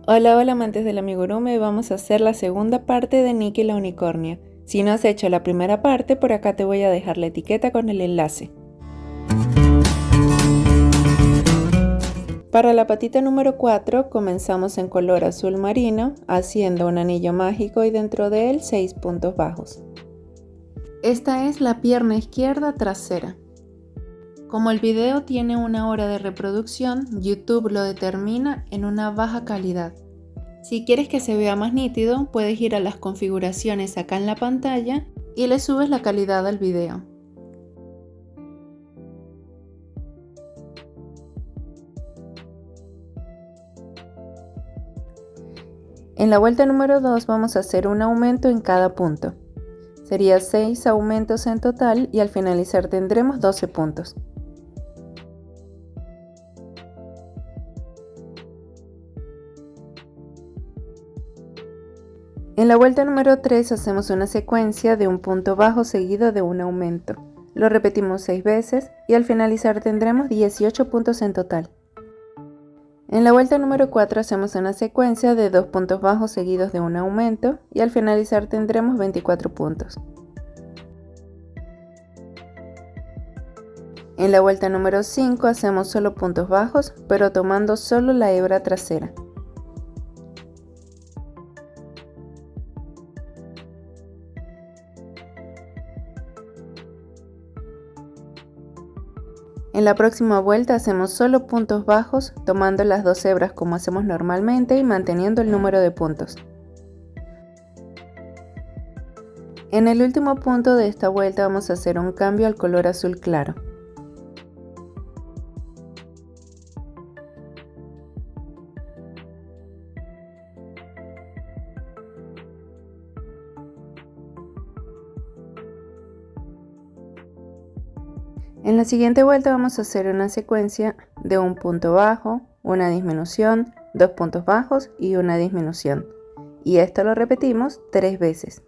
Hola, hola amantes del amigurumi, vamos a hacer la segunda parte de Nikki la unicornio. Si no has hecho la primera parte, por acá te voy a dejar la etiqueta con el enlace. Para la patita número 4 comenzamos en color azul marino, haciendo un anillo mágico y dentro de él 6 puntos bajos. Esta es la pierna izquierda trasera. Como el video tiene 1 hora de reproducción, YouTube lo determina en una baja calidad. Si quieres que se vea más nítido, puedes ir a las configuraciones acá en la pantalla y le subes la calidad al video. En la vuelta número 2 vamos a hacer un aumento en cada punto. Sería 6 aumentos en total y al finalizar tendremos 12 puntos. En la vuelta número 3 hacemos una secuencia de un punto bajo seguido de un aumento. Lo repetimos 6 veces y al finalizar tendremos 18 puntos en total. En la vuelta número 4 hacemos una secuencia de 2 puntos bajos seguidos de un aumento y al finalizar tendremos 24 puntos. En la vuelta número 5 hacemos solo puntos bajos, pero tomando solo la hebra trasera. En la próxima vuelta hacemos solo puntos bajos, tomando las 2 hebras como hacemos normalmente y manteniendo el número de puntos. En el último punto de esta vuelta vamos a hacer un cambio al color azul claro. En la siguiente vuelta vamos a hacer una secuencia de un punto bajo, una disminución, 2 puntos bajos y una disminución. Y esto lo repetimos 3 veces.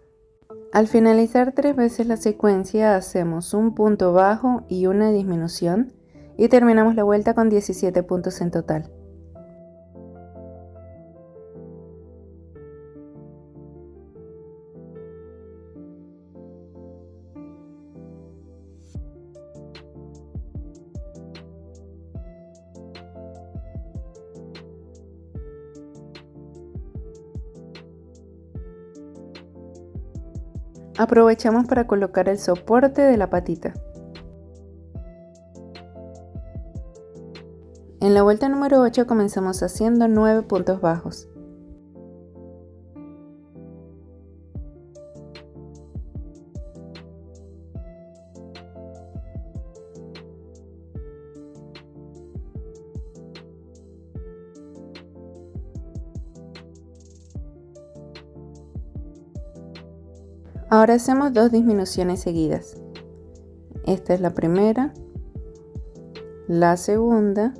Al finalizar 3 veces la secuencia hacemos un punto bajo y una disminución y terminamos la vuelta con 17 puntos en total. Aprovechamos para colocar el soporte de la patita. En la vuelta número 8 comenzamos haciendo 9 puntos bajos. Ahora hacemos 2 disminuciones seguidas. Esta es la primera, la segunda.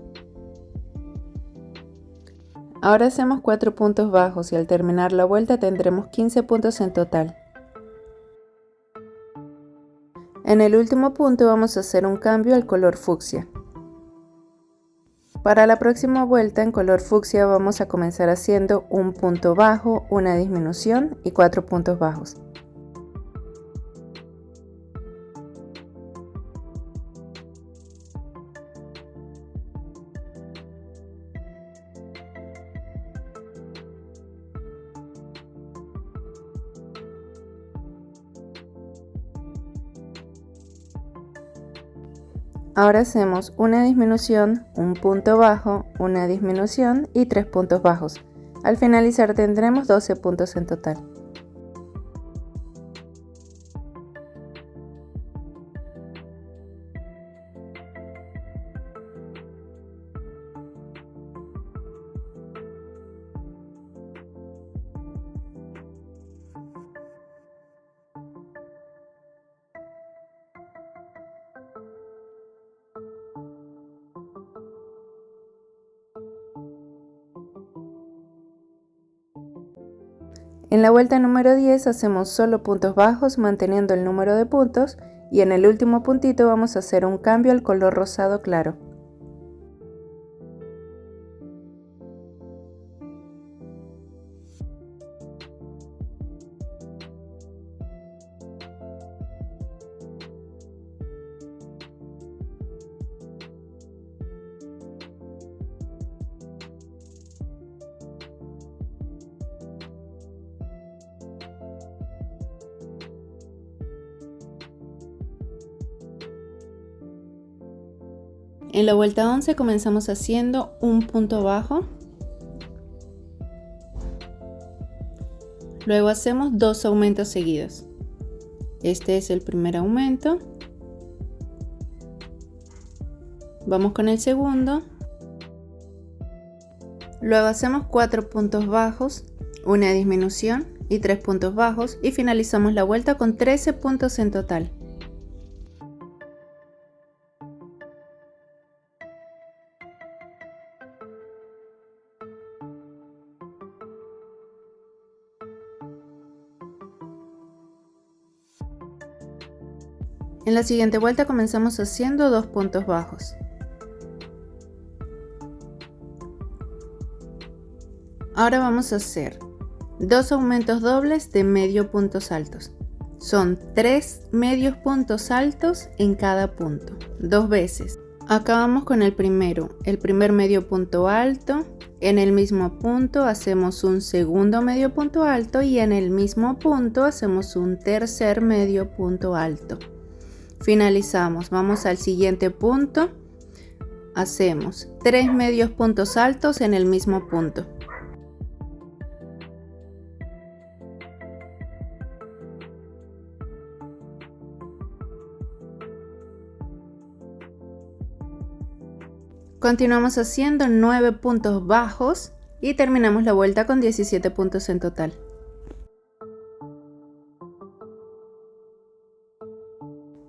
Ahora hacemos 4 puntos bajos y al terminar la vuelta tendremos 15 puntos en total. En el último punto vamos a hacer un cambio al color fucsia. Para la próxima vuelta en color fucsia vamos a comenzar haciendo un punto bajo, una disminución y 4 puntos bajos. Ahora hacemos una disminución, un punto bajo, una disminución y 3 puntos bajos. Al finalizar tendremos 12 puntos en total. En la vuelta número 10 hacemos solo puntos bajos manteniendo el número de puntos y en el último puntito vamos a hacer un cambio al color rosado claro. En la vuelta 11 comenzamos haciendo un punto bajo. Luego hacemos 2 aumentos seguidos. Este es el primer aumento. Vamos con el segundo. Luego hacemos 4 puntos bajos, una disminución y 3 puntos bajos y finalizamos la vuelta con 13 puntos en total. En la siguiente vuelta comenzamos haciendo 2 puntos bajos. Ahora vamos a hacer 2 aumentos dobles de medio puntos altos. Son 3 medios puntos altos en cada punto, 2 veces. Acá vamos con el primero, el primer medio punto alto. En el mismo punto hacemos un segundo medio punto alto y en el mismo punto hacemos un tercer medio punto alto. Finalizamos, vamos al siguiente punto, hacemos 3 medios puntos altos en el mismo punto. Continuamos haciendo 9 puntos bajos y terminamos la vuelta con 17 puntos en total.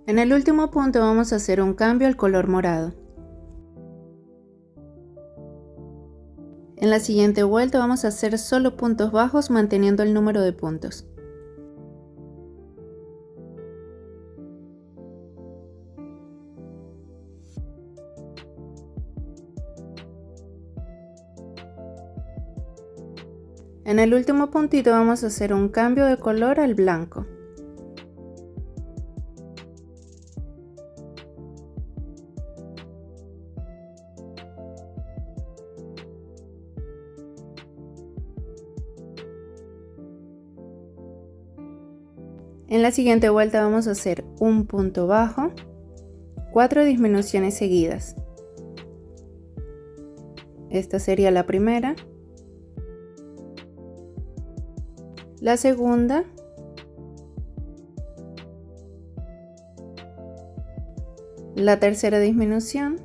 En el último punto vamos a hacer un cambio al color morado. En la siguiente vuelta vamos a hacer solo puntos bajos manteniendo el número de puntos. En el último puntito vamos a hacer un cambio de color al blanco. En la siguiente vuelta vamos a hacer un punto bajo, 4 disminuciones seguidas. Esta sería la primera, la segunda, la tercera disminución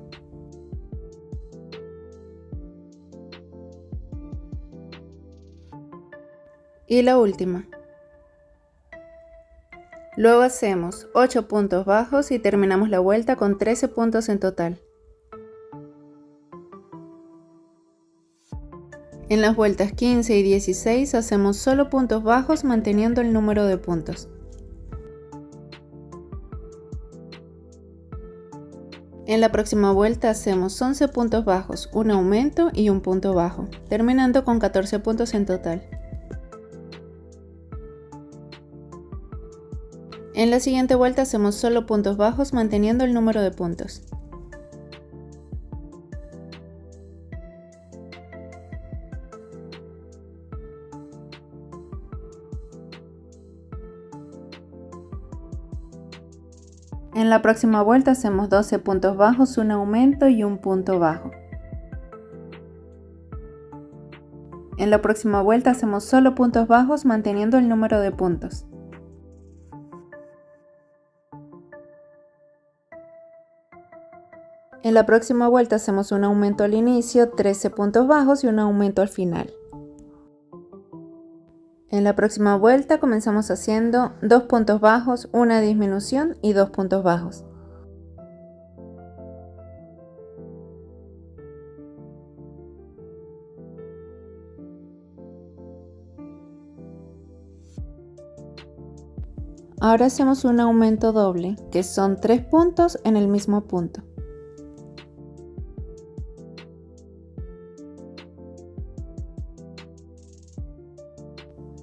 y la última. Luego hacemos 8 puntos bajos y terminamos la vuelta con 13 puntos en total. En las vueltas 15 y 16 hacemos solo puntos bajos manteniendo el número de puntos. En la próxima vuelta hacemos 11 puntos bajos, un aumento y un punto bajo, terminando con 14 puntos en total. En la siguiente vuelta hacemos solo puntos bajos manteniendo el número de puntos. En la próxima vuelta hacemos 12 puntos bajos, un aumento y un punto bajo. En la próxima vuelta hacemos solo puntos bajos manteniendo el número de puntos. En la próxima vuelta hacemos un aumento al inicio, 13 puntos bajos y un aumento al final. En la próxima vuelta comenzamos haciendo 2 puntos bajos, una disminución y 2 puntos bajos. Ahora hacemos un aumento doble, que son 3 puntos en el mismo punto.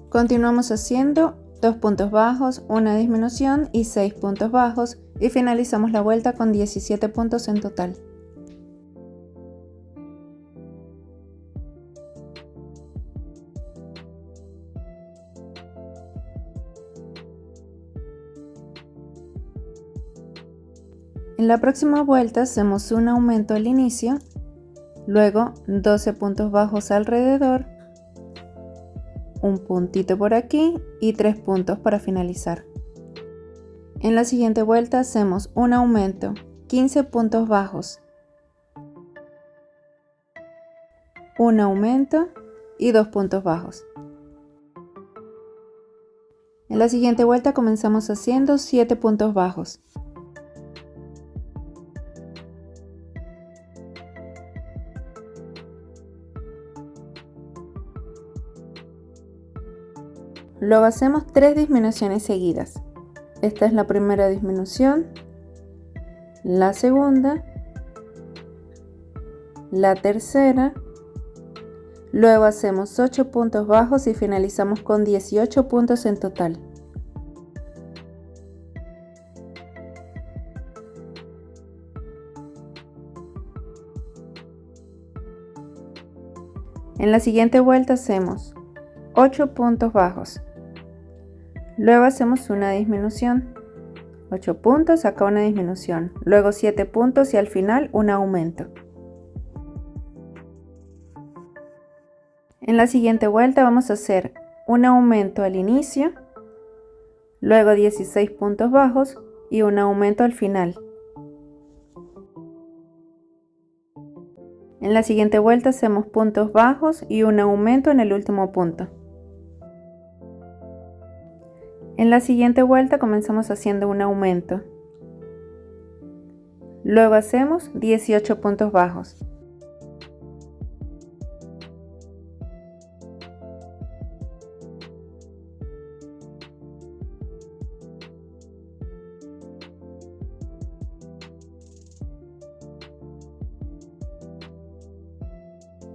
Continuamos haciendo 2 puntos bajos, una disminución y 6 puntos bajos y finalizamos la vuelta con 17 puntos en total. En la próxima vuelta hacemos un aumento al inicio, luego 12 puntos bajos alrededor, un puntito por aquí y 3 puntos para finalizar. En la siguiente vuelta hacemos un aumento, 15 puntos bajos, un aumento y 2 puntos bajos. En la siguiente vuelta comenzamos haciendo 7 puntos bajos. Luego hacemos 3 disminuciones seguidas. Esta es la primera disminución, la segunda, la tercera, luego hacemos 8 puntos bajos y finalizamos con 18 puntos en total. En la siguiente vuelta hacemos 8 puntos bajos. Luego hacemos una disminución, 8 puntos, acá una disminución, luego 7 puntos y al final un aumento. En la siguiente vuelta vamos a hacer un aumento al inicio, luego 16 puntos bajos y un aumento al final. En la siguiente vuelta hacemos puntos bajos y un aumento en el último punto. En la siguiente vuelta comenzamos haciendo un aumento. Luego hacemos 18 puntos bajos.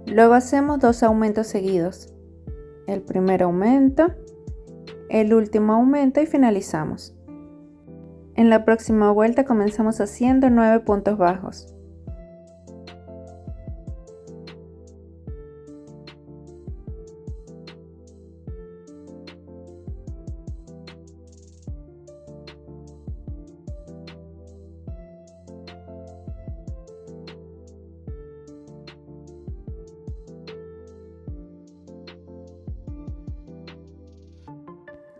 Luego hacemos 2 aumentos seguidos. El primer aumento, el último aumento y finalizamos. En la próxima vuelta comenzamos haciendo 9 puntos bajos.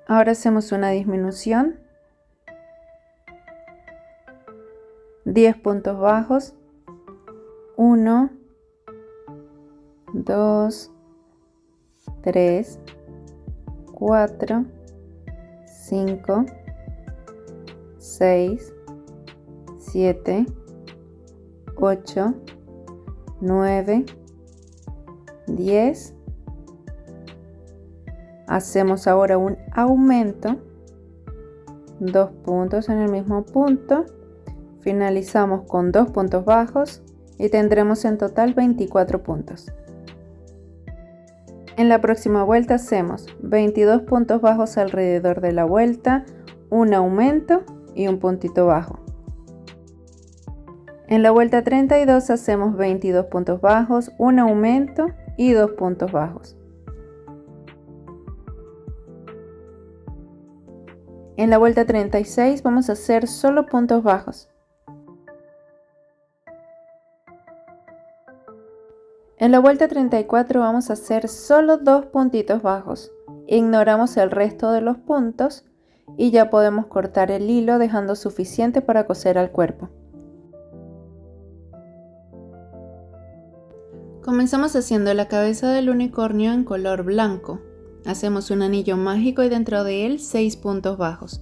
Ahora hacemos una disminución, 10 puntos bajos, 1, 2, 3, 4, 5, 6, 7, 8, 9, 10. Hacemos ahora un aumento, 2 puntos en el mismo punto, finalizamos con 2 puntos bajos y tendremos en total 24 puntos. En la próxima vuelta hacemos 22 puntos bajos alrededor de la vuelta, un aumento y un puntito bajo. En la vuelta 32 hacemos 22 puntos bajos, un aumento y 2 puntos bajos. En la vuelta 36 vamos a hacer solo puntos bajos. En la vuelta 34 vamos a hacer solo 2 puntitos bajos. Ignoramos el resto de los puntos y ya podemos cortar el hilo dejando suficiente para coser al cuerpo. Comenzamos haciendo la cabeza del unicornio en color blanco. Hacemos un anillo mágico y dentro de él 6 puntos bajos.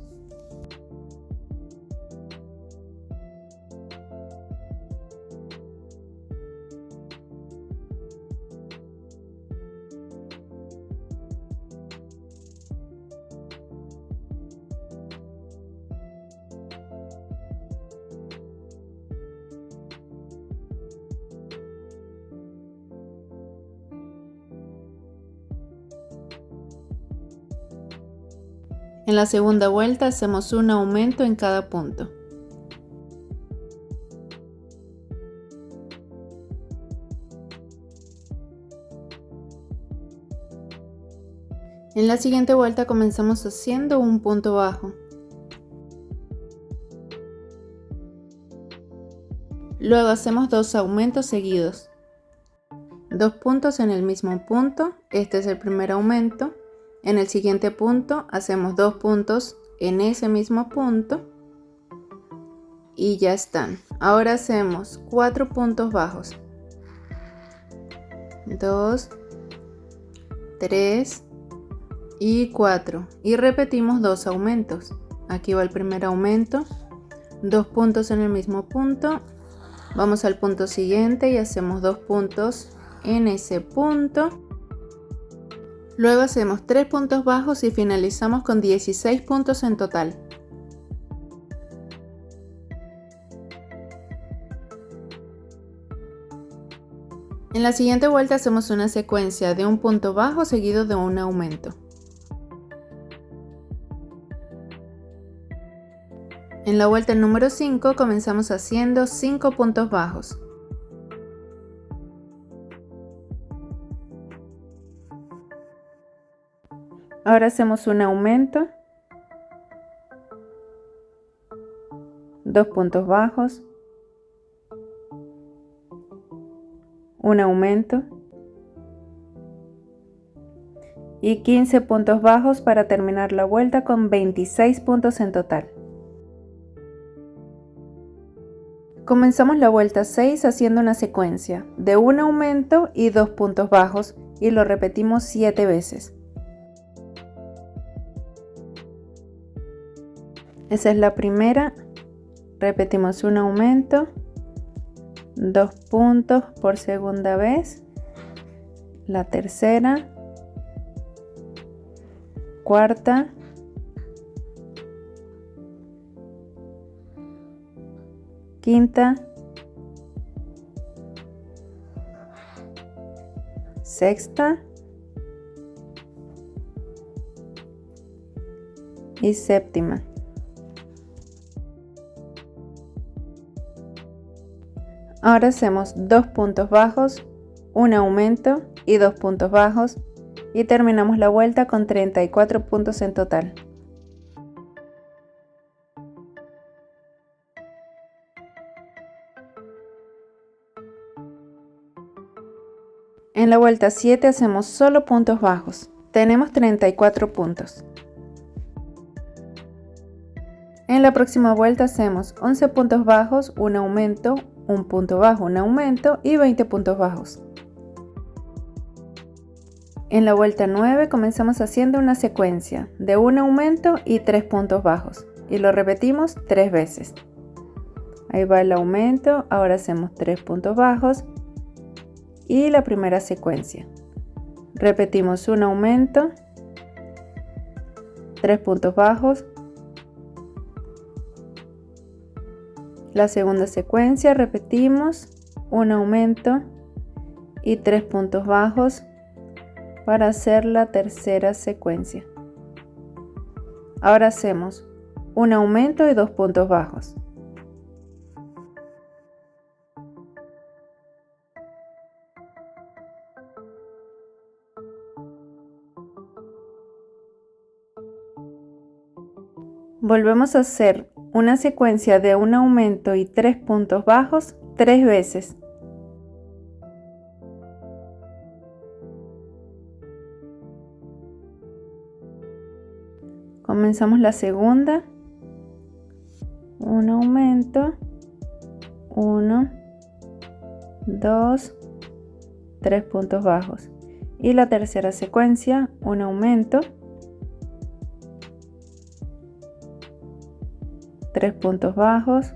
En la segunda vuelta hacemos un aumento en cada punto. En la siguiente vuelta comenzamos haciendo un punto bajo. Luego hacemos 2 aumentos seguidos. 2 puntos en el mismo punto, este es el primer aumento. En el siguiente punto hacemos 2 puntos en ese mismo punto y ya están. Ahora hacemos 4 puntos bajos. 2, 3 y 4 y repetimos 2 aumentos. Aquí va el primer aumento, 2 puntos en el mismo punto, vamos al punto siguiente y hacemos 2 puntos en ese punto. Luego hacemos 3 puntos bajos y finalizamos con 16 puntos en total. En la siguiente vuelta hacemos una secuencia de un punto bajo seguido de un aumento. En la vuelta número 5 comenzamos haciendo 5 puntos bajos. Ahora hacemos un aumento, 2 puntos bajos, un aumento y 15 puntos bajos para terminar la vuelta con 26 puntos en total. Comenzamos la vuelta 6 haciendo una secuencia de un aumento y 2 puntos bajos y lo repetimos 7 veces. Esa es la primera, repetimos un aumento, 2 puntos por segunda vez, la tercera, cuarta, quinta, sexta y séptima. Ahora hacemos 2 puntos bajos, un aumento y 2 puntos bajos y terminamos la vuelta con 34 puntos en total. En la vuelta 7 hacemos solo puntos bajos. Tenemos 34 puntos. En la próxima vuelta hacemos 11 puntos bajos, un aumento, un punto bajo, un aumento y 20 puntos bajos. En la vuelta 9 comenzamos haciendo una secuencia de un aumento y 3 puntos bajos y lo repetimos 3 veces. Ahí va el aumento, ahora hacemos 3 puntos bajos y la primera secuencia. Repetimos un aumento, 3 puntos bajos. La segunda secuencia repetimos un aumento y 3 puntos bajos para hacer la tercera secuencia. Ahora hacemos un aumento y 2 puntos bajos. Volvemos a hacer una secuencia de un aumento y 3 puntos bajos 3 veces. Comenzamos la segunda, un aumento, 1, 2, 3 puntos bajos. Y la tercera secuencia, un aumento, 3 puntos bajos,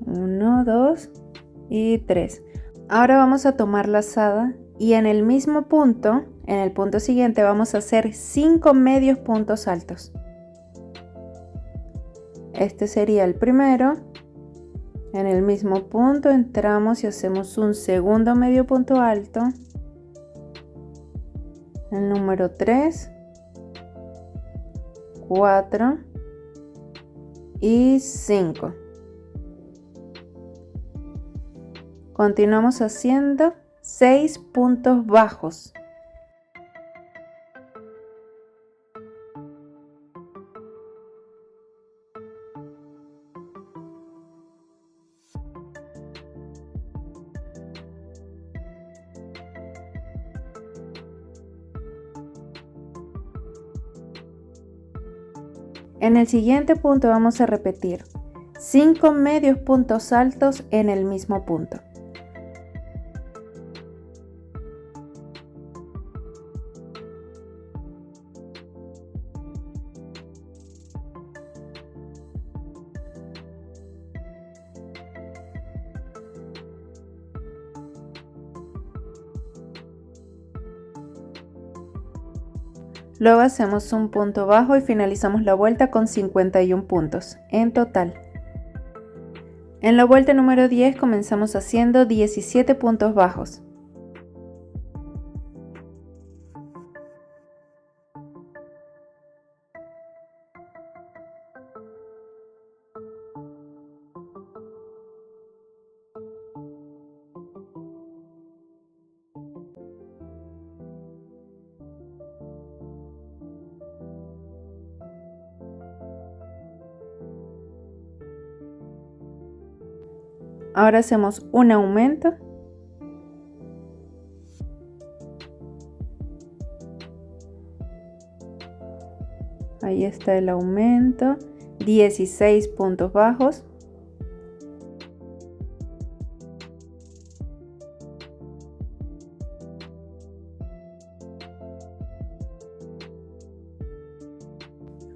1, 2 y 3. Ahora vamos a tomar lazada y en el mismo punto, en el punto siguiente, vamos a hacer 5 medios puntos altos. Este sería el primero. En el mismo punto entramos y hacemos un segundo medio punto alto. El número 3, 4 y 5. Continuamos haciendo 6 puntos bajos. En el siguiente punto vamos a repetir 5 medios puntos altos en el mismo punto. Luego hacemos un punto bajo y finalizamos la vuelta con 51 puntos en total. En la vuelta número 10 comenzamos haciendo 17 puntos bajos. Ahora hacemos un aumento. Ahí está el aumento. 16 puntos bajos.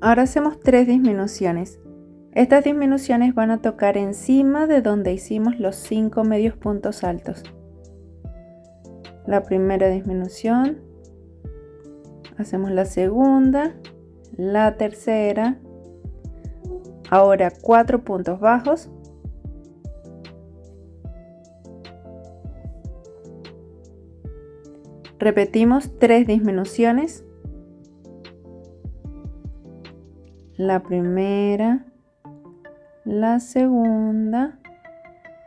Ahora hacemos 3 disminuciones. Estas disminuciones van a tocar encima de donde hicimos los 5 medios puntos altos. La primera disminución, hacemos la segunda, la tercera, ahora 4 puntos bajos, repetimos 3 disminuciones, la primera, la segunda,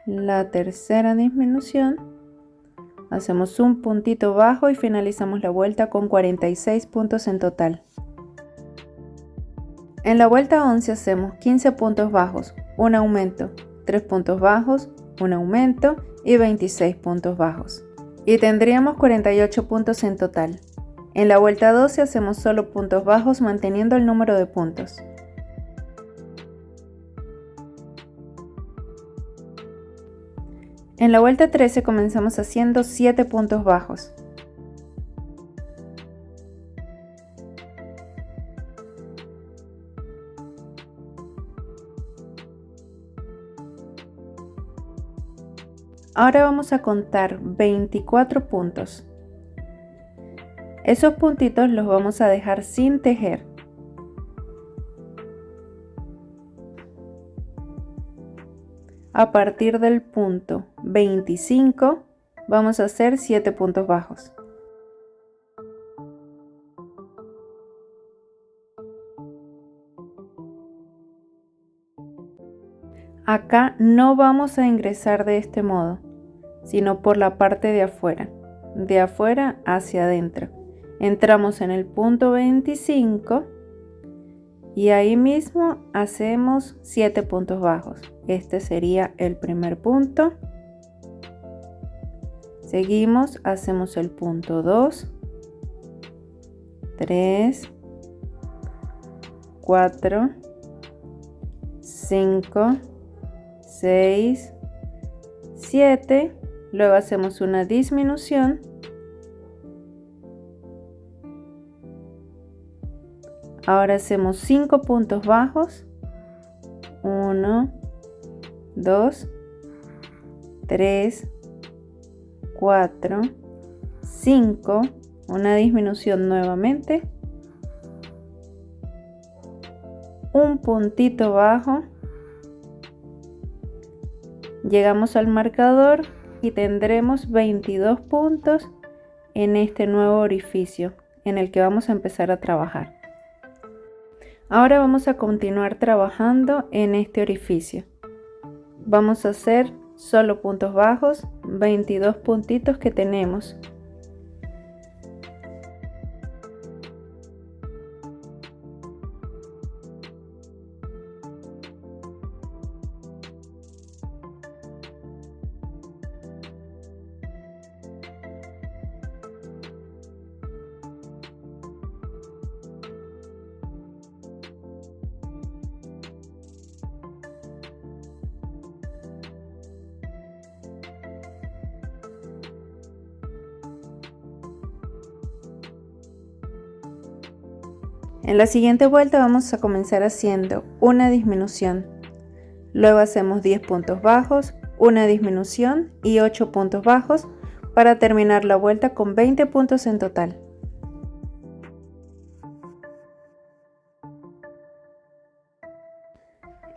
la tercera disminución, hacemos un puntito bajo y finalizamos la vuelta con 46 puntos en total. En la vuelta 11 hacemos 15 puntos bajos, un aumento, 3 puntos bajos, un aumento y 26 puntos bajos. Y tendríamos 48 puntos en total. En la vuelta 12 hacemos solo puntos bajos manteniendo el número de puntos. En la vuelta 13 comenzamos haciendo 7 puntos bajos. Ahora vamos a contar 24 puntos. Esos puntitos los vamos a dejar sin tejer. A partir del punto 25 vamos a hacer 7 puntos bajos. Acá no vamos a ingresar de este modo, sino por la parte de afuera hacia adentro. Entramos en el punto 25 y ahí mismo hacemos 7 puntos bajos. Este sería el primer punto. Seguimos, hacemos el punto 2, 3, 4, 5, 6, 7, luego hacemos una disminución, ahora hacemos 5 puntos bajos, 1, 2, 3, 4, 5, una disminución nuevamente, un puntito bajo, llegamos al marcador y tendremos 22 puntos en este nuevo orificio en el que vamos a empezar a trabajar. Ahora vamos a continuar trabajando en este orificio. Vamos a hacer solo puntos bajos, 22 puntitos que tenemos. En la siguiente vuelta vamos a comenzar haciendo una disminución. Luego hacemos 10 puntos bajos, una disminución y 8 puntos bajos para terminar la vuelta con 20 puntos en total.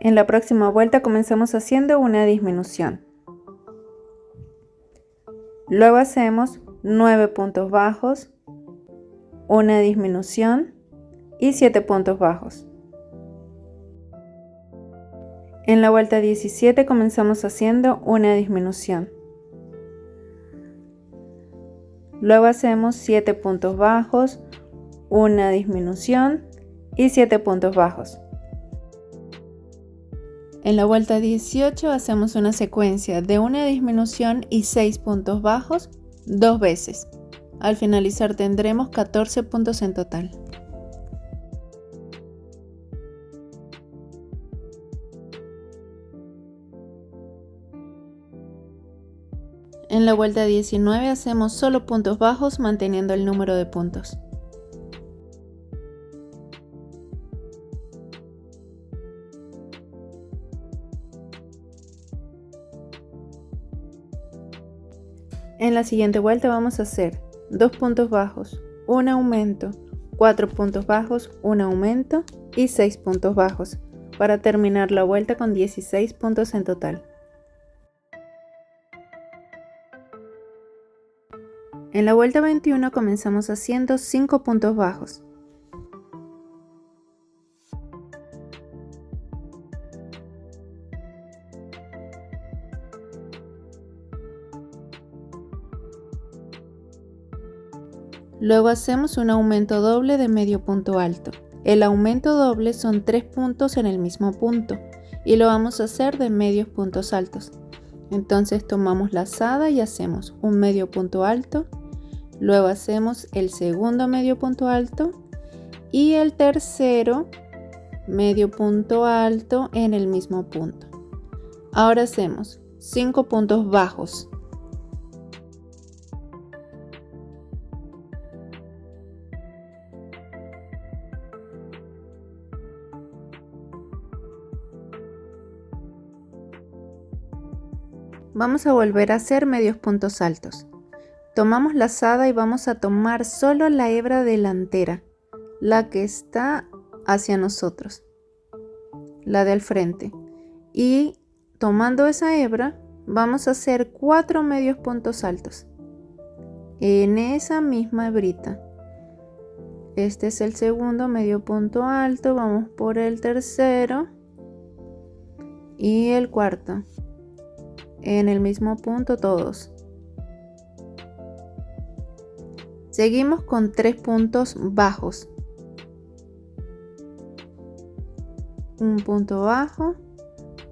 En la próxima vuelta comenzamos haciendo una disminución. Luego hacemos 9 puntos bajos, una disminución y 7 puntos bajos. En la vuelta 17 comenzamos haciendo una disminución. Luego hacemos 7 puntos bajos, una disminución y 7 puntos bajos. En la vuelta 18 hacemos una secuencia de una disminución y 6 puntos bajos 2 veces. Al finalizar tendremos 14 puntos en total. En la vuelta 19 hacemos solo puntos bajos manteniendo el número de puntos. En la siguiente vuelta vamos a hacer 2 puntos bajos, un aumento, 4 puntos bajos, un aumento y 6 puntos bajos para terminar la vuelta con 16 puntos en total. En la vuelta 21 comenzamos haciendo 5 puntos bajos. Luego hacemos un aumento doble de medio punto alto. El aumento doble son 3 puntos en el mismo punto y lo vamos a hacer de medios puntos altos. Entonces tomamos lazada y hacemos un medio punto alto, luego hacemos el segundo medio punto alto y el tercero medio punto alto en el mismo punto. Ahora hacemos 5 puntos bajos. Vamos a volver a hacer medios puntos altos. Tomamos lazada y vamos a tomar solo la hebra delantera, la que está hacia nosotros, la del frente. Y tomando esa hebra vamos a hacer 4 medios puntos altos en esa misma hebrita. Este es el segundo medio punto alto, vamos por el tercero y el cuarto. En el mismo punto todos. Seguimos con 3 puntos bajos. Un punto bajo,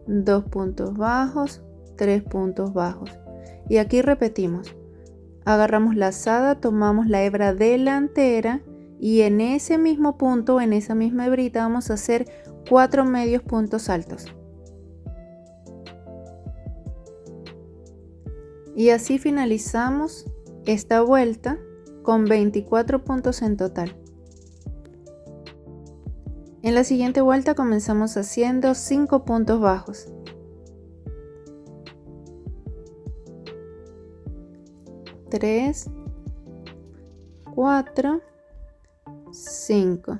2 puntos bajos, 3 puntos bajos. Y aquí repetimos. Agarramos lazada, tomamos la hebra delantera y en ese mismo punto, en esa misma hebrita, vamos a hacer 4 medios puntos altos. Y así finalizamos esta vuelta con 24 puntos en total. En la siguiente vuelta comenzamos haciendo 5 puntos bajos. 3, 4, 5.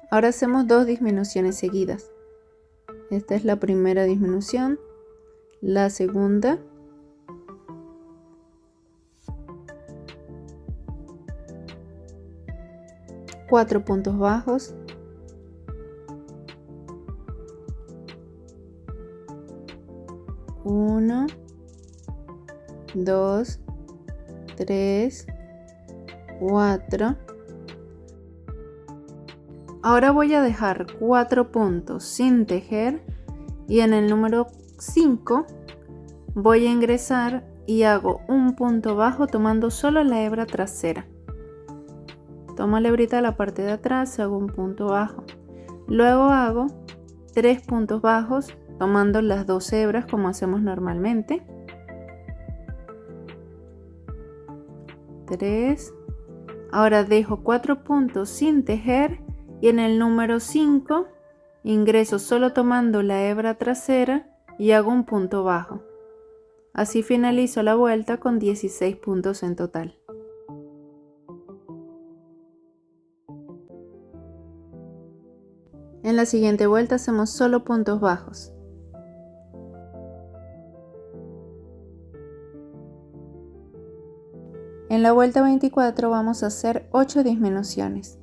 Ahora hacemos 2 disminuciones seguidas. Esta es la primera disminución, la segunda. Cuatro puntos bajos, 1, 2, 3, 4. Ahora voy a dejar 4 puntos sin tejer y en el número 5 voy a ingresar y hago un punto bajo tomando solo la hebra trasera. Tomo la hebrita de la parte de atrás, hago un punto bajo. Luego hago 3 puntos bajos tomando las 2 hebras como hacemos normalmente. 3. Ahora dejo 4 puntos sin tejer y en el número 5 ingreso solo tomando la hebra trasera y hago un punto bajo. Así finalizo la vuelta con 16 puntos en total. En la siguiente vuelta hacemos solo puntos bajos. En la vuelta 24 vamos a hacer 8 disminuciones.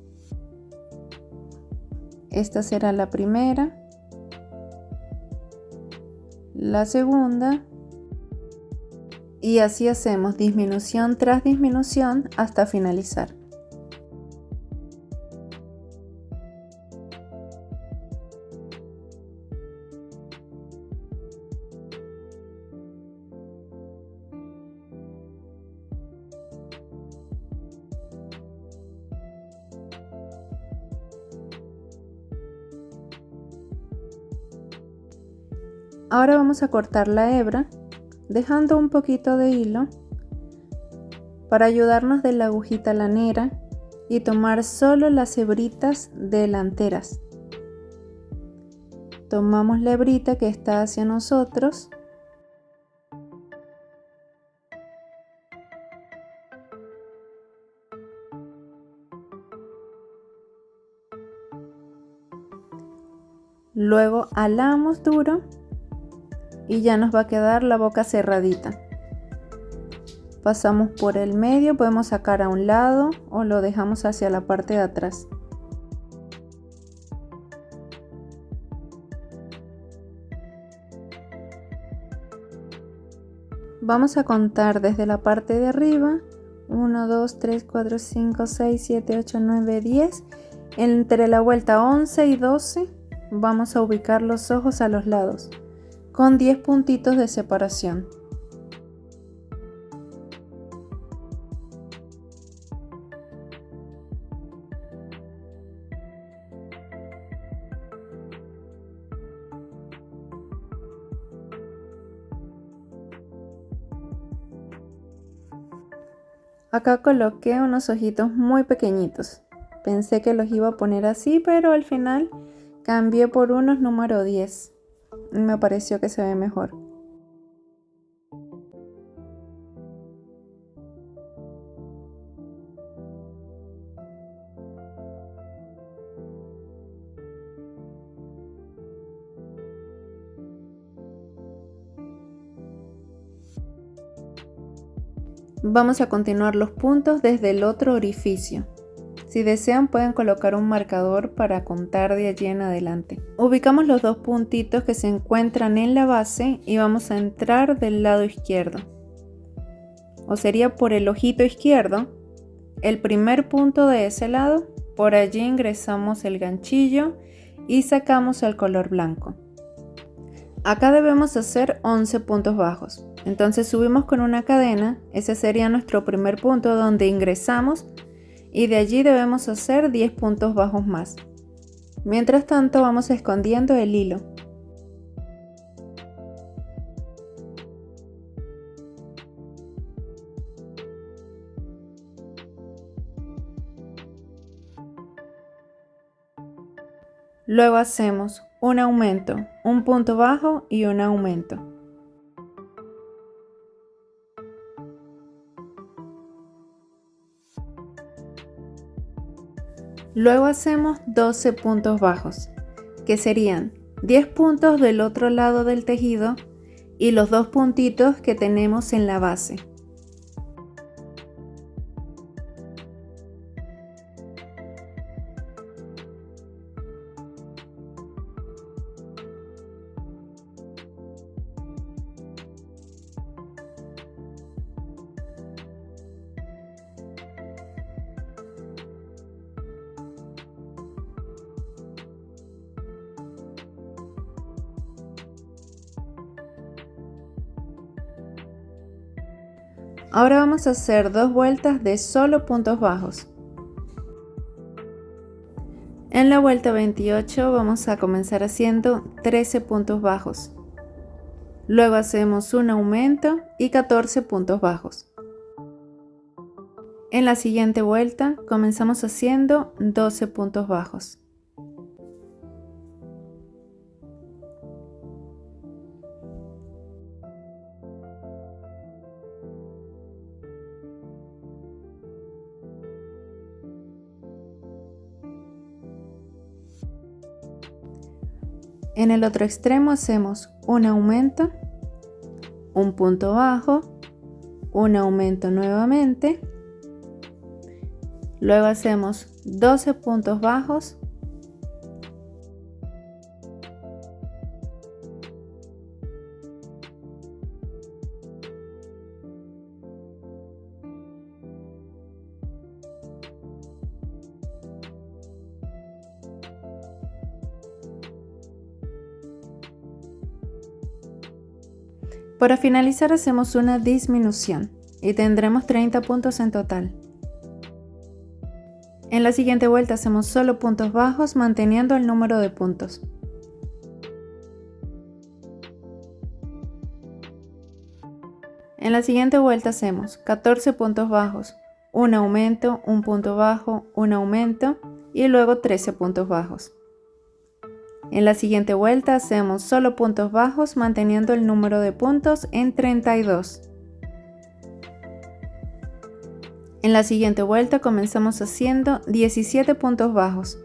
Esta será la primera, la segunda, y así hacemos disminución tras disminución hasta finalizar. Ahora vamos a cortar la hebra dejando un poquito de hilo para ayudarnos de la agujita lanera y tomar solo las hebritas delanteras. Tomamos la hebrita que está hacia nosotros . Luego alamos duro y ya nos va a quedar la boca cerradita. Pasamos por el medio, podemos sacar a un lado o lo dejamos hacia la parte de atrás. Vamos a contar desde la parte de arriba 1, 2, 3, 4, 5, 6, 7, 8, 9, 10. Entre la vuelta 11 y 12 vamos a ubicar los ojos a los lados con 10 puntitos de separación. Acá coloqué unos ojitos muy pequeñitos. Pensé que los iba a poner así, pero al final cambié por unos número 10. Me pareció que se ve mejor. Vamos a continuar los puntos desde el otro orificio. Si desean pueden colocar un marcador para contar de allí en adelante. Ubicamos los dos puntitos que se encuentran en la base y vamos a entrar del lado izquierdo. O sería por el ojito izquierdo, el primer punto de ese lado, por allí ingresamos el ganchillo y sacamos el color blanco. Acá debemos hacer 11 puntos bajos. Entonces subimos con una cadena, ese sería nuestro primer punto donde ingresamos. Y de allí debemos hacer 10 puntos bajos más. Mientras tanto vamos escondiendo el hilo. Luego hacemos un aumento, un punto bajo y un aumento. Luego hacemos 12 puntos bajos, que serían 10 puntos del otro lado del tejido y los dos puntitos que tenemos en la base. Ahora vamos a hacer dos vueltas de solo puntos bajos. En la vuelta 28 vamos a comenzar haciendo 13 puntos bajos. Luego hacemos un aumento y 14 puntos bajos. En la siguiente vuelta comenzamos haciendo 12 puntos bajos. En el otro extremo hacemos un aumento, un punto bajo, un aumento nuevamente, luego hacemos 12 puntos bajos, para finalizar hacemos una disminución y tendremos 30 puntos en total. En la siguiente vuelta hacemos solo puntos bajos manteniendo el número de puntos. En la siguiente vuelta hacemos 14 puntos bajos, un aumento, un punto bajo, un aumento y luego 13 puntos bajos. En la siguiente vuelta hacemos solo puntos bajos manteniendo el número de puntos en 32. En la siguiente vuelta comenzamos haciendo 17 puntos bajos.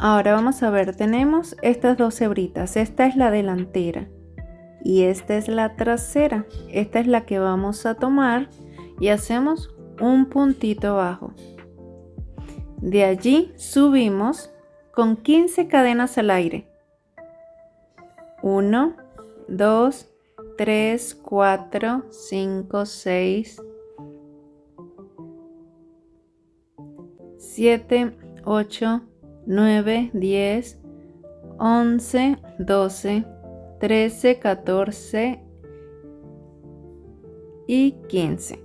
Ahora vamos a ver, tenemos estas dos hebritas, esta es la delantera y esta es la trasera. Esta es la que vamos a tomar y hacemos un puntito bajo. De allí subimos con 15 cadenas al aire. 1, 2, 3, 4, 5, 6, 7, 8, 9, 10, 11, 12, 13, 14 y 15.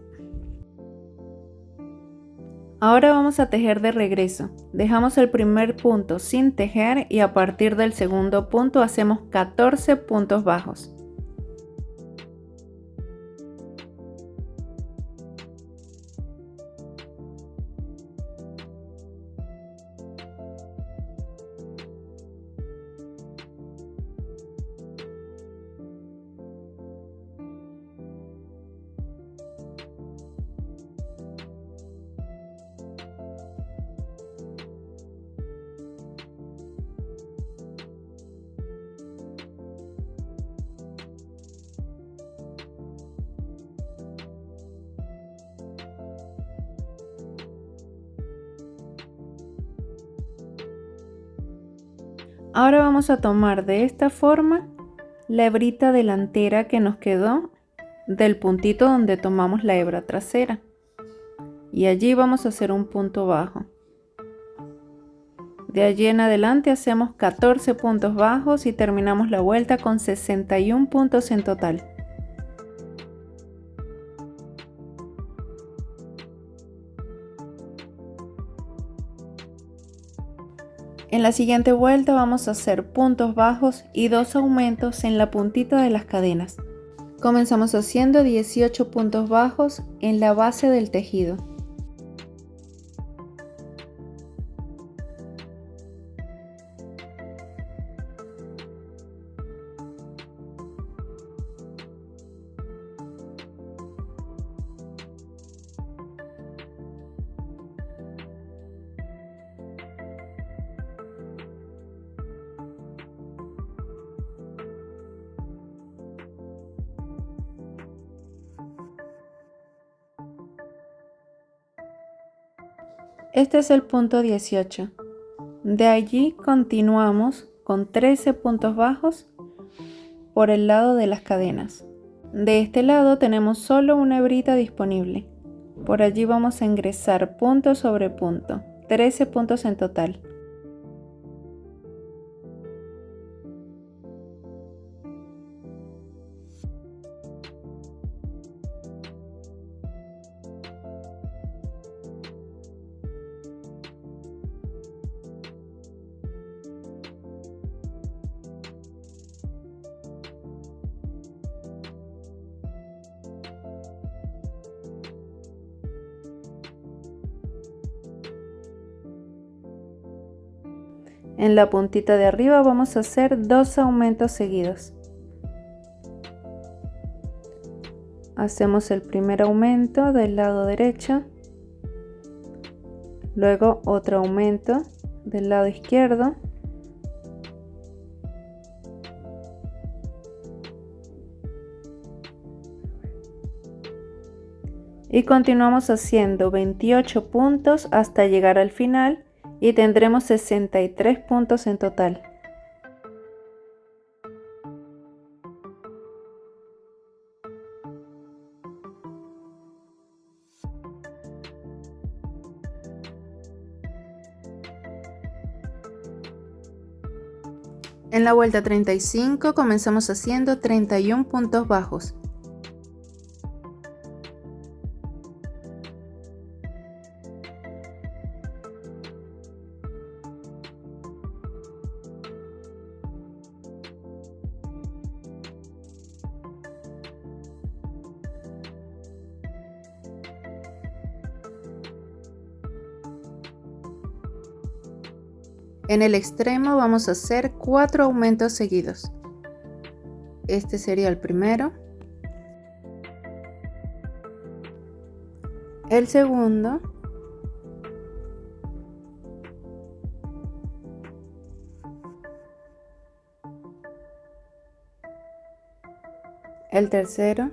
Ahora vamos a tejer de regreso. Dejamos el primer punto sin tejer y a partir del segundo punto hacemos 14 puntos bajos. Ahora vamos a tomar de esta forma la hebrita delantera que nos quedó del puntito donde tomamos la hebra trasera y allí vamos a hacer un punto bajo. De allí en adelante hacemos 14 puntos bajos y terminamos la vuelta con 61 puntos en total. En la siguiente vuelta vamos a hacer puntos bajos y 2 aumentos en la puntita de las cadenas. Comenzamos haciendo 18 puntos bajos en la base del tejido. Este es el punto 18. De allí continuamos con 13 puntos bajos por el lado de las cadenas. De este lado tenemos solo una hebrita disponible. Por allí vamos a ingresar punto sobre punto, 13 puntos en total. En la puntita de arriba vamos a hacer 2 aumentos seguidos. Hacemos el primer aumento del lado derecho, luego otro aumento del lado izquierdo, y continuamos haciendo 28 puntos hasta llegar al final y tendremos 63 puntos en total. En la vuelta 35 comenzamos haciendo 31 puntos bajos. En el extremo vamos a hacer 4 aumentos seguidos. Este sería el primero, el segundo, el tercero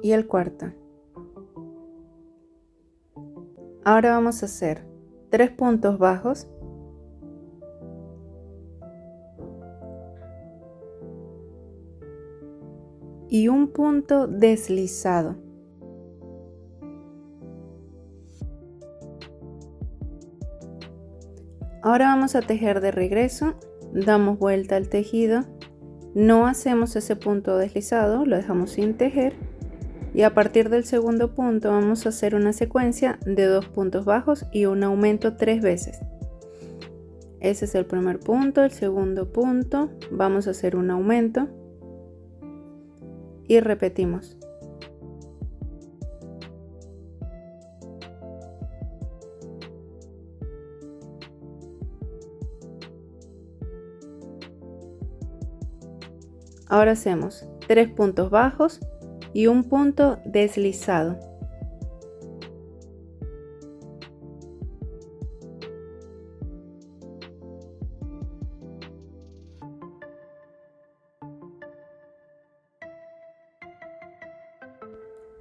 y el cuarto. Ahora vamos a hacer 3 puntos bajos, y un punto deslizado. Ahora vamos a tejer de regreso, damos vuelta al tejido, no hacemos ese punto deslizado, lo dejamos sin tejer. Y a partir del segundo punto vamos a hacer una secuencia de 2 puntos bajos y un aumento 3 veces. Ese es el primer punto, el segundo punto, vamos a hacer un aumento y repetimos. Ahora hacemos 3 puntos bajos y un punto deslizado.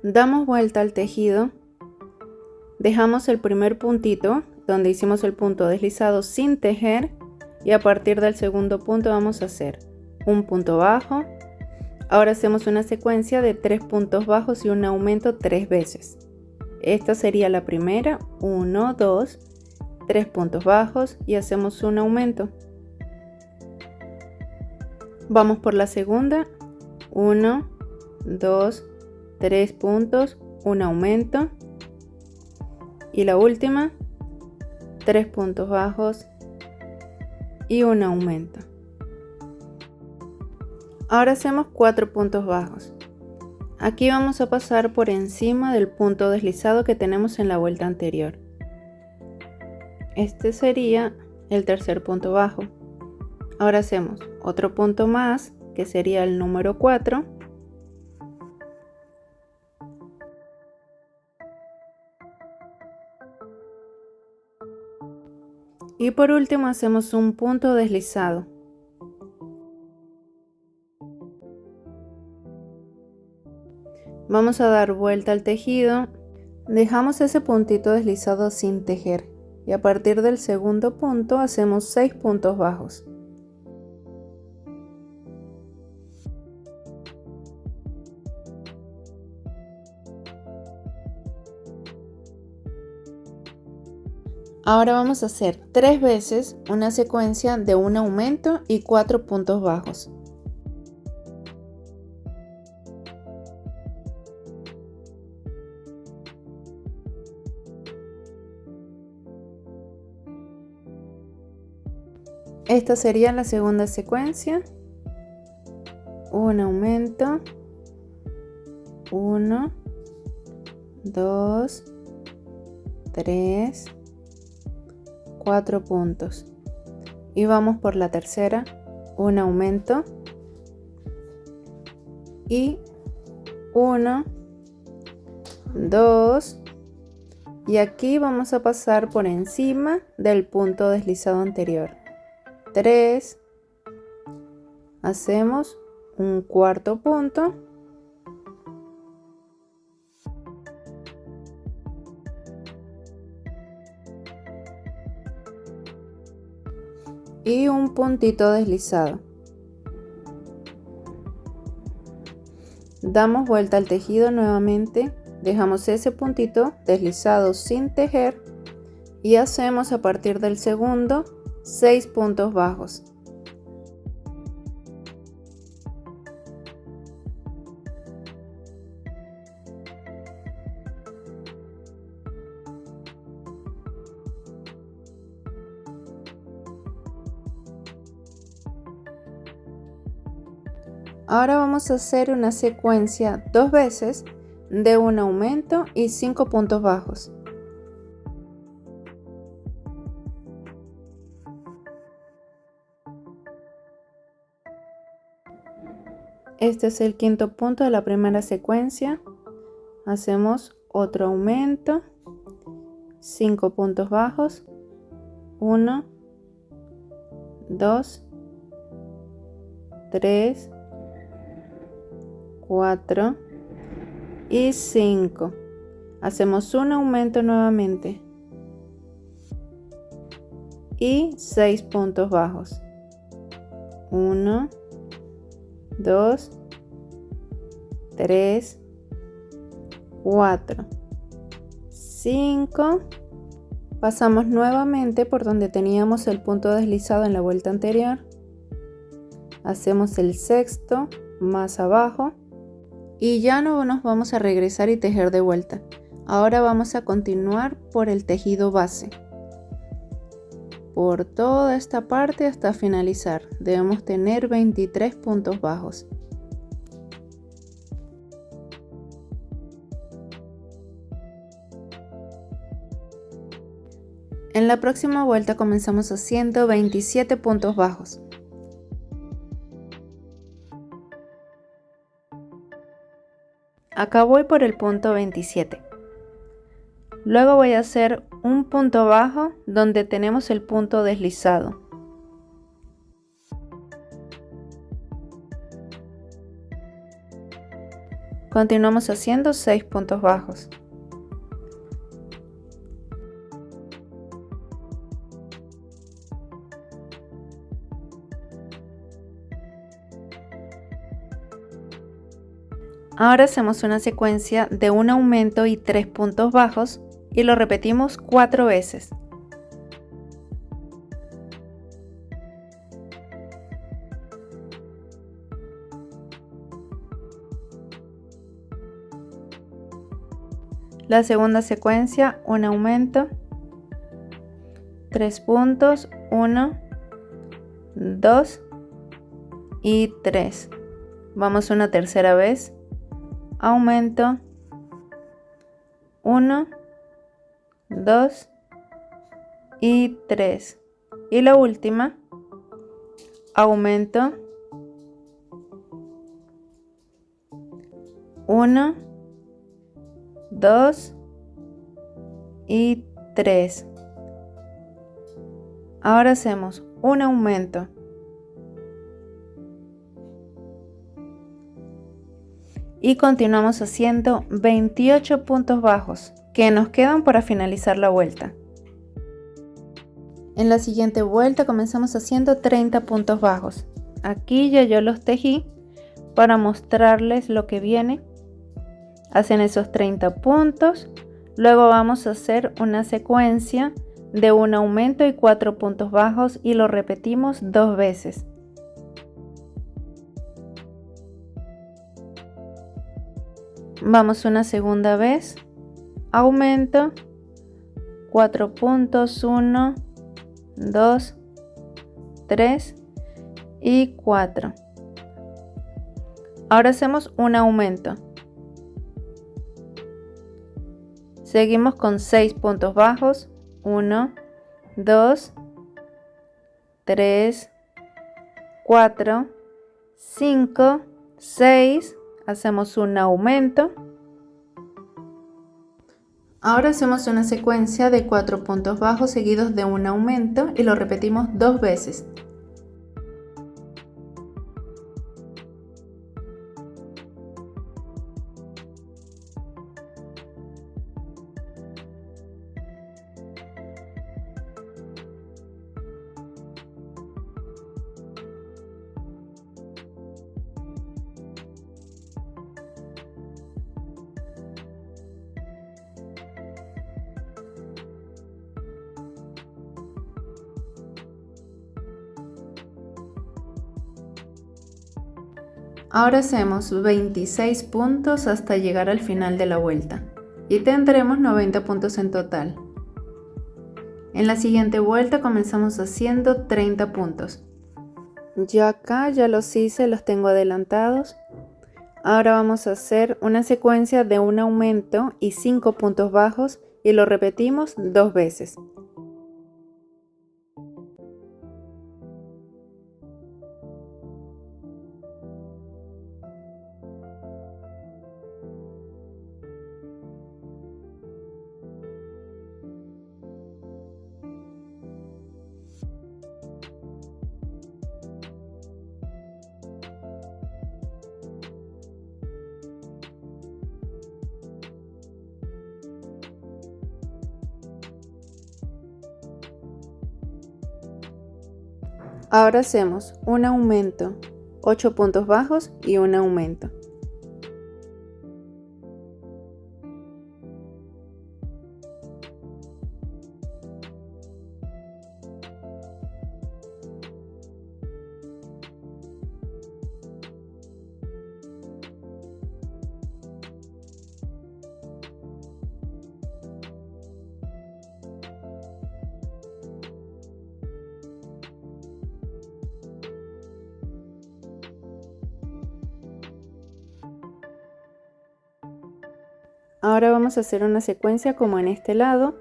Damos vuelta al tejido, dejamos el primer puntito donde hicimos el punto deslizado sin tejer y a partir del segundo punto vamos a hacer un punto bajo. Ahora hacemos una secuencia de 3 puntos bajos y un aumento 3 veces. Esta sería la primera, 1, 2, 3 puntos bajos y hacemos un aumento. Vamos por la segunda, 1, 2, 3 puntos, un aumento. Y la última, 3 puntos bajos y un aumento. Ahora hacemos 4 puntos bajos. Aquí vamos a pasar por encima del punto deslizado que tenemos en la vuelta anterior. Este sería el tercer punto bajo. Ahora hacemos otro punto más, que sería el número 4. Y por último hacemos un punto deslizado. Vamos a dar vuelta al tejido, dejamos ese puntito deslizado sin tejer y a partir del segundo punto hacemos 6 puntos bajos. Ahora vamos a hacer 3 veces una secuencia de un aumento y 4 puntos bajos. Esta sería la segunda secuencia. Un aumento, 1, 2, 3, 4 puntos. Y vamos por la tercera, un aumento y 1, 2, y aquí vamos a pasar por encima del punto deslizado anterior. 3, hacemos un cuarto punto y un puntito deslizado. Damos vuelta al tejido nuevamente, dejamos ese puntito deslizado sin tejer y hacemos a partir del segundo 6 puntos bajos. Ahora vamos a hacer una secuencia 2 veces de un aumento y 5 puntos bajos. Este es el quinto punto de la primera secuencia. Hacemos otro aumento, 5 puntos bajos, 1, 2, 3, 4 y 5. Hacemos un aumento nuevamente y 6 puntos bajos. 1, 2, 3, 4, 5. Pasamos nuevamente por donde teníamos el punto deslizado en la vuelta anterior. Hacemos el sexto más abajo. Y ya no nos vamos a regresar y tejer de vuelta. Ahora vamos a continuar por el tejido base. Por toda esta parte hasta finalizar. Debemos tener 23 puntos bajos. En la próxima vuelta comenzamos haciendo 27 puntos bajos. Acá voy por el punto 27. Luego voy a hacer un punto bajo donde tenemos el punto deslizado. Continuamos haciendo 6 puntos bajos. Ahora hacemos una secuencia de un aumento y 3 puntos bajos y lo repetimos 4 veces. La segunda secuencia, un aumento, 3 puntos, 1, 2 y 3. Vamos una tercera vez. Aumento, 1, 2 y 3. Y la última, aumento, 1, 2 y 3. Ahora hacemos un aumento, y continuamos haciendo 28 puntos bajos que nos quedan para finalizar la vuelta. En la siguiente vuelta comenzamos haciendo 30 puntos bajos. Aquí ya yo los tejí para mostrarles lo que viene. Hacen esos 30 puntos, luego vamos a hacer una secuencia de un aumento y 4 puntos bajos y lo repetimos 2 veces. Vamos una segunda vez, aumento, 4 puntos, 1, 2, 3 y 4. Ahora hacemos un aumento. Seguimos con 6 puntos bajos, 1, 2, 3, 4, 5, 6, hacemos un aumento. Ahora hacemos una secuencia de 4 puntos bajos seguidos de un aumento y lo repetimos 2 veces. Ahora hacemos 26 puntos hasta llegar al final de la vuelta y tendremos 90 puntos en total. En la siguiente vuelta comenzamos haciendo 30 puntos. Yo acá ya los hice, los tengo adelantados. Ahora vamos a hacer una secuencia de un aumento y 5 puntos bajos y lo repetimos 2 veces. Ahora hacemos un aumento, 8 puntos bajos y un aumento. Ahora vamos a hacer una secuencia como en este lado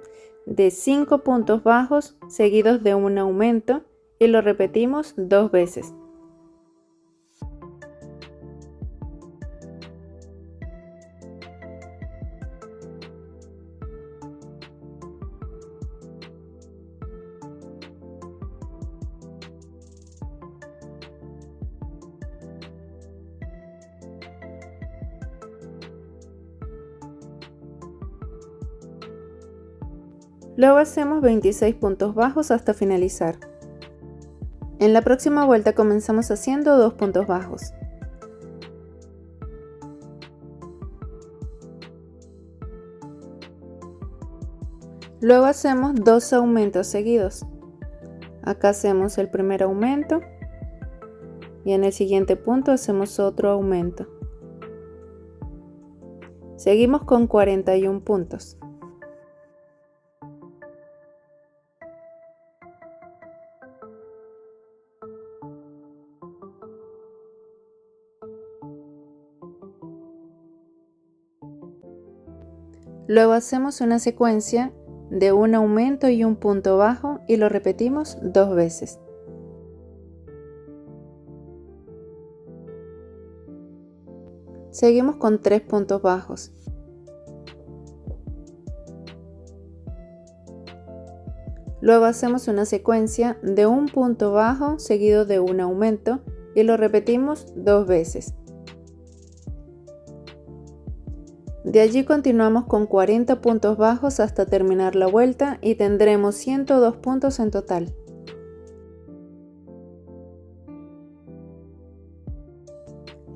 de 5 puntos bajos seguidos de un aumento y lo repetimos 2 veces. Luego hacemos 26 puntos bajos hasta finalizar. En la próxima vuelta comenzamos haciendo 2 puntos bajos. Luego hacemos 2 aumentos seguidos. Acá hacemos el primer aumento y en el siguiente punto hacemos otro aumento. Seguimos con 41 puntos. Luego hacemos una secuencia de un aumento y un punto bajo y lo repetimos 2 veces. Seguimos con 3 puntos bajos. Luego hacemos una secuencia de un punto bajo seguido de un aumento y lo repetimos 2 veces. De allí continuamos con 40 puntos bajos hasta terminar la vuelta y tendremos 102 puntos en total.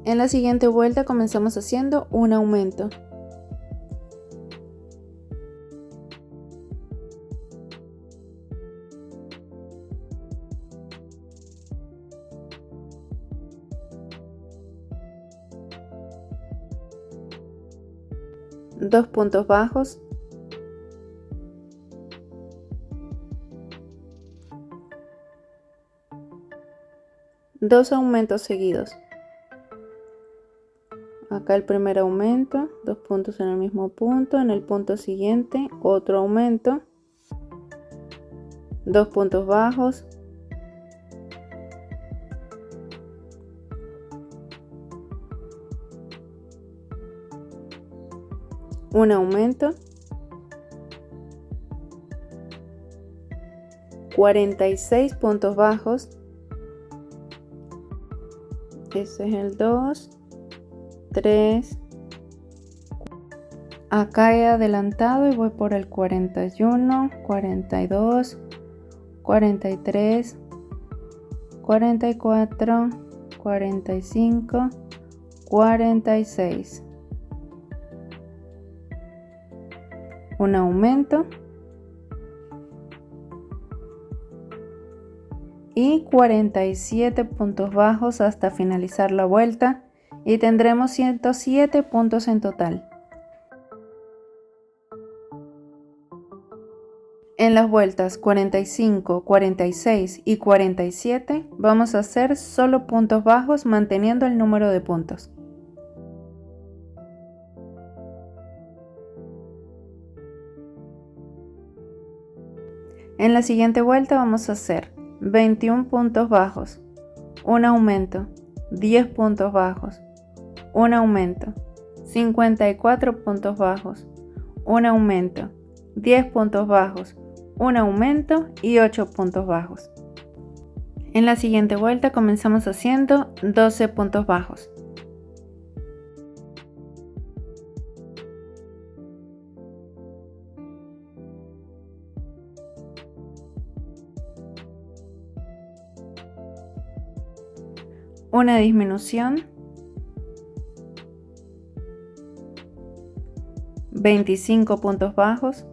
En la siguiente vuelta comenzamos haciendo un aumento. Dos puntos bajos, dos aumentos seguidos. Acá el primer aumento, 2 puntos en el mismo punto, en el punto siguiente otro aumento, 2 puntos bajos, un aumento, 46 puntos bajos, este es el 2, 3, acá he adelantado y voy por el 41, 42, 43, 44, 45, 46. Un aumento y 47 puntos bajos hasta finalizar la vuelta y tendremos 107 puntos en total. En las vueltas 45, 46 y 47 vamos a hacer solo puntos bajos manteniendo el número de puntos. En la siguiente vuelta vamos a hacer 21 puntos bajos, un aumento, 10 puntos bajos, un aumento, 54 puntos bajos, un aumento, 10 puntos bajos, un aumento y 8 puntos bajos. En la siguiente vuelta comenzamos haciendo 12 puntos bajos. Una disminución, 25 puntos bajos,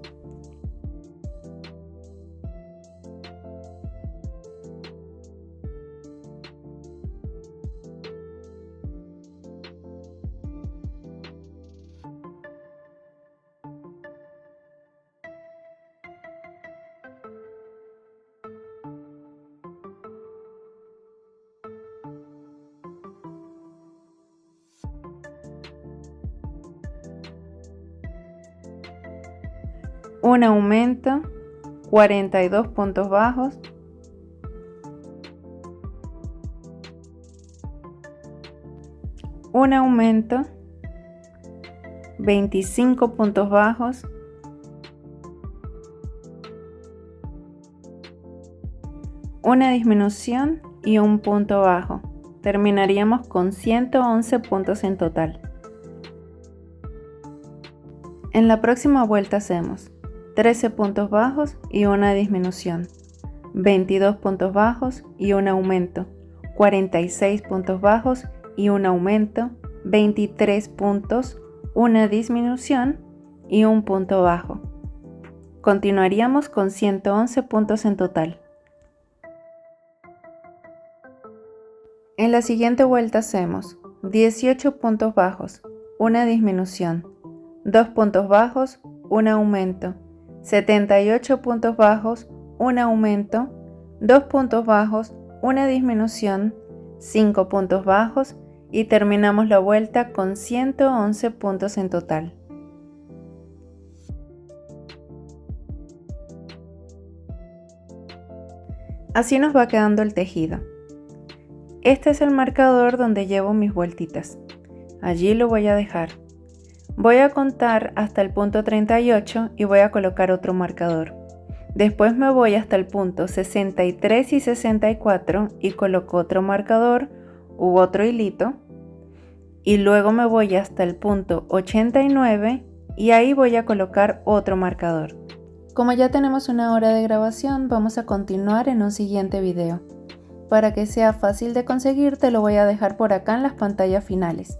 un aumento, 42 puntos bajos, un aumento, 25 puntos bajos, una disminución y un punto bajo. Terminaríamos con 111 puntos en total. En la próxima vuelta hacemos 13 puntos bajos y una disminución, 22 puntos bajos y un aumento, 46 puntos bajos y un aumento, 23 puntos, una disminución y un punto bajo. Continuaríamos con 111 puntos en total. En la siguiente vuelta hacemos 18 puntos bajos, una disminución, 2 puntos bajos, un aumento, 78 puntos bajos, un aumento, 2 puntos bajos, una disminución, 5 puntos bajos y terminamos la vuelta con 111 puntos en total. Así nos va quedando el tejido. Este es el marcador donde llevo mis vueltitas. Allí lo voy a dejar. Voy a contar hasta el punto 38 y voy a colocar otro marcador. Después me voy hasta el punto 63 y 64 y coloco otro marcador u otro hilito. Y luego me voy hasta el punto 89 y ahí voy a colocar otro marcador. Como ya tenemos una hora de grabación, vamos a continuar en un siguiente video. Para que sea fácil de conseguir, te lo voy a dejar por acá en las pantallas finales.